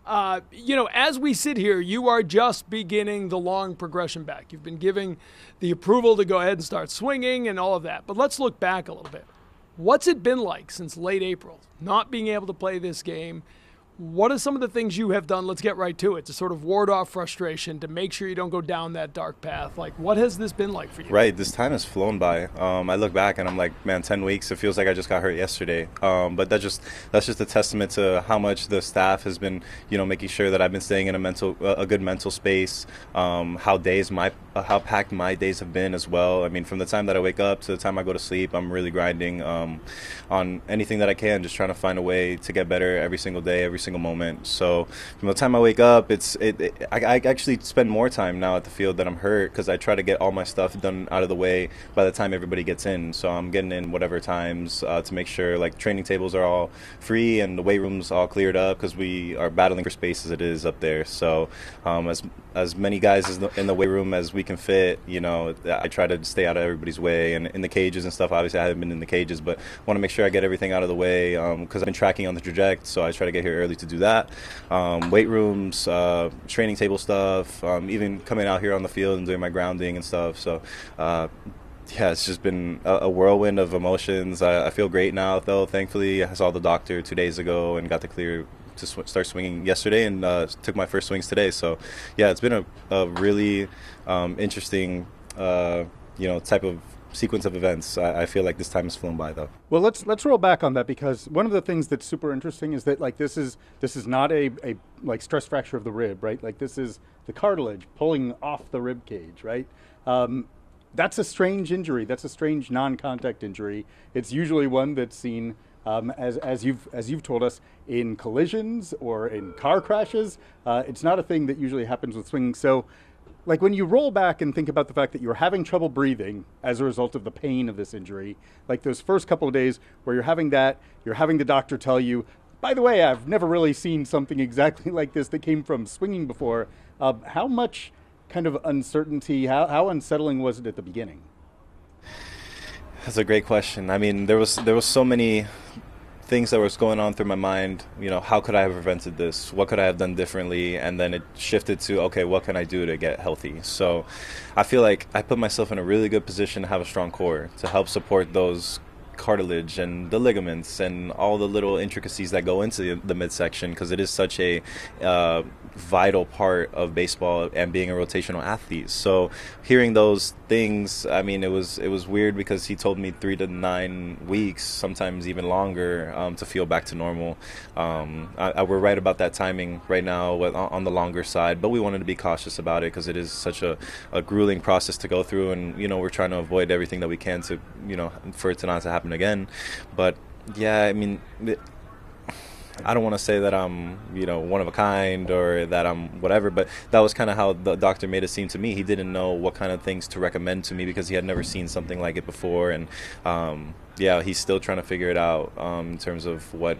As we sit here, you are just beginning the long progression back. You've been giving the approval to go ahead and start swinging and all of that. But let's look back a little bit. What's it been like since late April, not being able to play this game? What are some of the things you have done, let's get right to it, to sort of ward off frustration, to make sure you don't go down that dark path? Like, what has this been like for you? Right, this time has flown by. I look back and I'm like, man, 10 weeks, it feels like I just got hurt yesterday. But that's just a testament to how much the staff has been, making sure that I've been staying in a good mental space, how packed my days have been as well. I mean, from the time that I wake up to the time I go to sleep, I'm really grinding on anything that I can, just trying to find a way to get better every single day, every single moment. So from the time I wake up, I actually spend more time now at the field that I'm hurt, because I try to get all my stuff done out of the way by the time everybody gets in. So I'm getting in whatever times to make sure like training tables are all free and the weight room's all cleared up, because we are battling for space as it is up there. So as many guys in the weight room as we can fit, I try to stay out of everybody's way. And in the cages and stuff, obviously I haven't been in the cages, but want to make sure I get everything out of the way, because I've been tracking on the trajectory, so I try to get here early to do that. Weight rooms, training table stuff, even coming out here on the field and doing my grounding and stuff. So it's just been a whirlwind of emotions. I feel great now, though, thankfully. I saw the doctor 2 days ago and got the clear to start swinging yesterday, and took my first swings today. So it's been a really interesting type of sequence of events. I feel like this time has flown by, though. Well, let's roll back on that, because one of the things that's super interesting is that like this is not a like stress fracture of the rib, right? Like this is the cartilage pulling off the rib cage, right? That's a strange injury. That's a strange non-contact injury. It's usually one that's seen as you've told us, in collisions or in car crashes. It's not a thing that usually happens with swinging. So like when you roll back and think about the fact that you're having trouble breathing as a result of the pain of this injury, like those first couple of days where you're having the doctor tell you, by the way, I've never really seen something exactly like this that came from swinging before. How much kind of uncertainty, how unsettling was it at the beginning? That's a great question. I mean, there was so many things that was going on through my mind. How could I have prevented this? What could I have done differently? And then it shifted to, okay, what can I do to get healthy? So I feel like I put myself in a really good position to have a strong core to help support those cartilage and the ligaments and all the little intricacies that go into the midsection, because it is such a vital part of baseball and being a rotational athlete. So hearing those things, I mean, it was weird, because he told me 3 to 9 weeks, sometimes even longer, to feel back to normal. We're right about that timing right now on the longer side, but we wanted to be cautious about it, because it is such a grueling process to go through, and we're trying to avoid everything that we can to for it to not to happen again. But I mean, I don't want to say that I'm, one of a kind or that I'm whatever, but that was kind of how the doctor made it seem to me. He didn't know what kind of things to recommend to me, because he had never seen something like it before. And he's still trying to figure it out in terms of what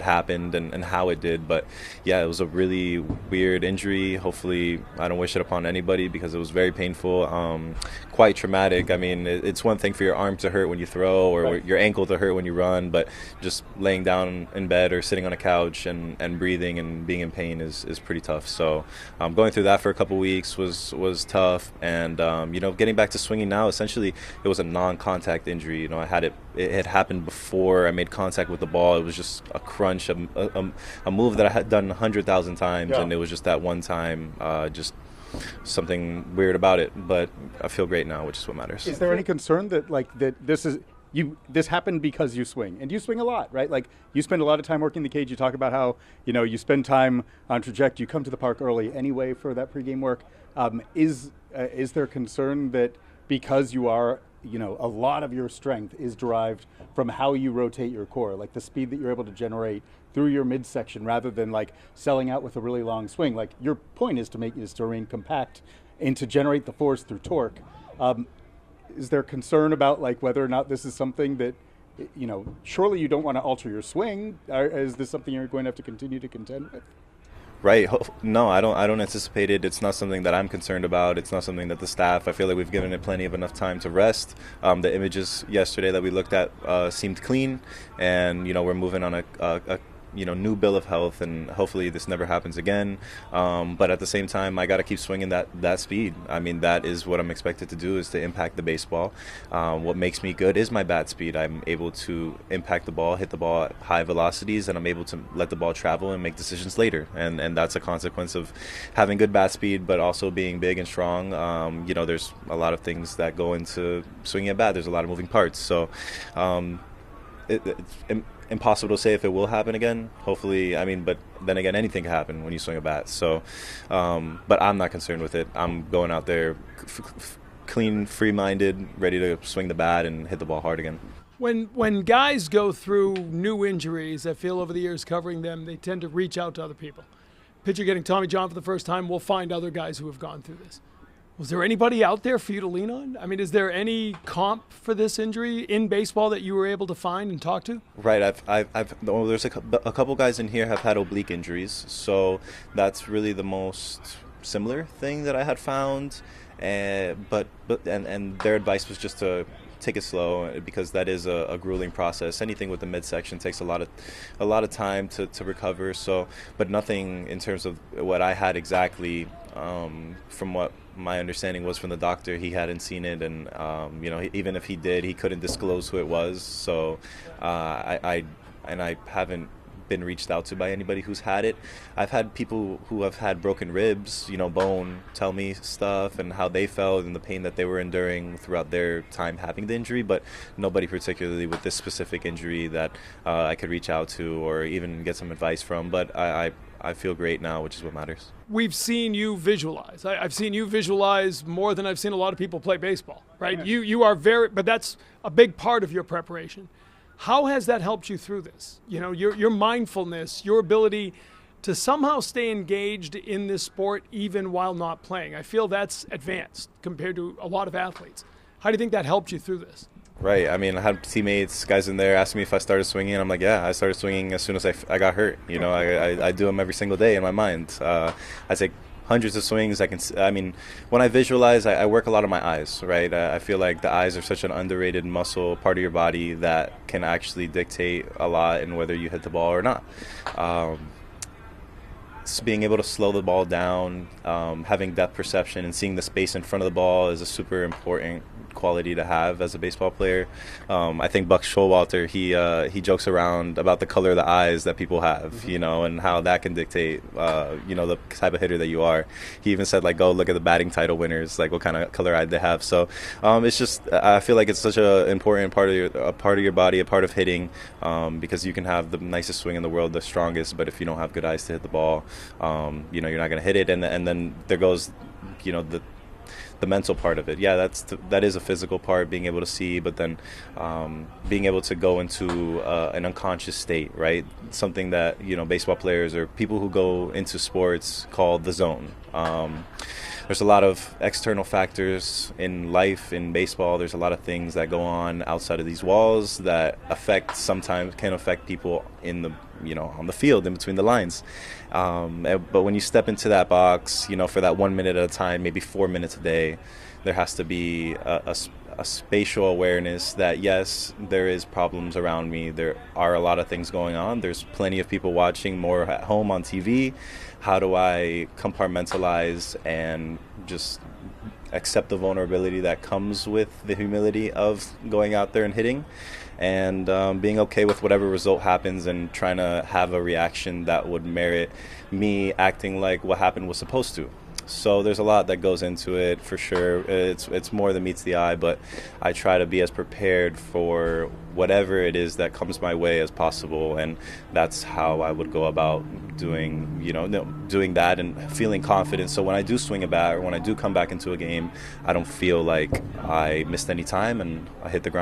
happened and how it did. But it was a really weird injury. Hopefully I don't wish it upon anybody, because it was very painful, quite traumatic. I mean, it's one thing for your arm to hurt when you throw, or right, your ankle to hurt when you run, but just laying down in bed or sitting on a couch and breathing and being in pain is pretty tough. So going through that for a couple weeks was tough. And getting back to swinging now, essentially it was a non-contact injury. I had it had happened before I made contact with the ball. It was just a crunch, a move that I had done 100,000 times, and it was just that one time, just something weird about it. But I feel great now, which is what matters. Is there any concern that this happened because you swing, and you swing a lot, right? Like you spend a lot of time working the cage. You talk about how you spend time on trajectory. You come to the park early anyway for that pregame work. Is there concern that because you are a lot of your strength is derived from how you rotate your core, like the speed that you're able to generate through your midsection, rather than like selling out with a really long swing? Like your point is to remain compact and to generate the force through torque. Is there concern about like whether or not this is something that, surely you don't want to alter your swing? Is this something you're going to have to continue to contend with? Right. No, I don't anticipate it. It's not something that I'm concerned about. It's not something that the staff, I feel like we've given it plenty of enough time to rest. The images yesterday that we looked at seemed clean, and we're moving on a new bill of health, and hopefully this never happens again. But at the same time, I got to keep swinging that speed. I mean, that is what I'm expected to do, is to impact the baseball. What makes me good is my bat speed. I'm able to impact the ball, hit the ball at high velocities, and I'm able to let the ball travel and make decisions later. And that's a consequence of having good bat speed, but also being big and strong. There's a lot of things that go into swinging a bat. There's a lot of moving parts. So it's impossible to say if it will happen again. Hopefully, but then again, anything can happen when you swing a bat. So, but I'm not concerned with it. I'm going out there clean, free-minded, ready to swing the bat and hit the ball hard again. When guys go through new injuries, I feel over the years covering them, they tend to reach out to other people. Pitcher getting Tommy John for the first time, we'll find other guys who have gone through this. Was there anybody out there for you to lean on? I mean, is there any comp for this injury in baseball that you were able to find and talk to? Right. There's a couple guys in here have had oblique injuries, so that's really the most similar thing that I had found. But their advice was just to take it slow, because that is a grueling process. Anything with the midsection takes a lot of time to recover. So, but nothing in terms of what I had exactly. From what my understanding was from the doctor, he hadn't seen it, and even if he did, he couldn't disclose who it was. So, I haven't been reached out to by anybody who's had it. I've had people who have had broken ribs, bone, tell me stuff and how they felt and the pain that they were enduring throughout their time having the injury, but nobody particularly with this specific injury that I could reach out to or even get some advice from. But I feel great now, which is what matters. We've seen you visualize. I've seen you visualize more than I've seen a lot of people play baseball, right? Yeah. You are but that's a big part of your preparation. How has that helped you through this? Your mindfulness, your ability to somehow stay engaged in this sport even while not playing. I feel that's advanced compared to a lot of athletes. How do you think that helped you through this? Right. I had teammates, guys in there asking me if I started swinging. I'm like, yeah, I started swinging as soon as I got hurt. I do them every single day in my mind. I take hundreds of swings. When I visualize, I work a lot on my eyes, right? I feel like the eyes are such an underrated muscle, part of your body that can actually dictate a lot in whether you hit the ball or not. Being able to slow the ball down, having depth perception and seeing the space in front of the ball is a super important quality to have as a baseball player. I think Buck Showalter, he jokes around about the color of the eyes that people have, and how that can dictate, the type of hitter that you are. He even said, go look at the batting title winners, what kind of color eye they have. So it's just, I feel like it's such an important part of your body, a part of hitting, because you can have the nicest swing in the world, the strongest, but if you don't have good eyes to hit the ball, you're not going to hit it. And then there goes, the mental part of it. Yeah, that is a physical part, being able to see, but then being able to go into an unconscious state, right? Something that baseball players or people who go into sports call the zone. There's a lot of external factors in life, in baseball. There's a lot of things that go on outside of these walls that sometimes can affect people in the on the field, in between the lines. But when you step into that box, for that 1 minute at a time, maybe 4 minutes a day, there has to be a spatial awareness that, yes, there is problems around me. There are a lot of things going on. There's plenty of people watching, more at home on TV. How do I compartmentalize and just accept the vulnerability that comes with the humility of going out there and hitting, and being okay with whatever result happens and trying to have a reaction that would merit me acting like what happened was supposed to. So there's a lot that goes into it, for sure. It's more than meets the eye, but I try to be as prepared for whatever it is that comes my way as possible, and that's how I would go about doing that and feeling confident. So when I do swing a bat or when I do come back into a game, I don't feel like I missed any time and I hit the ground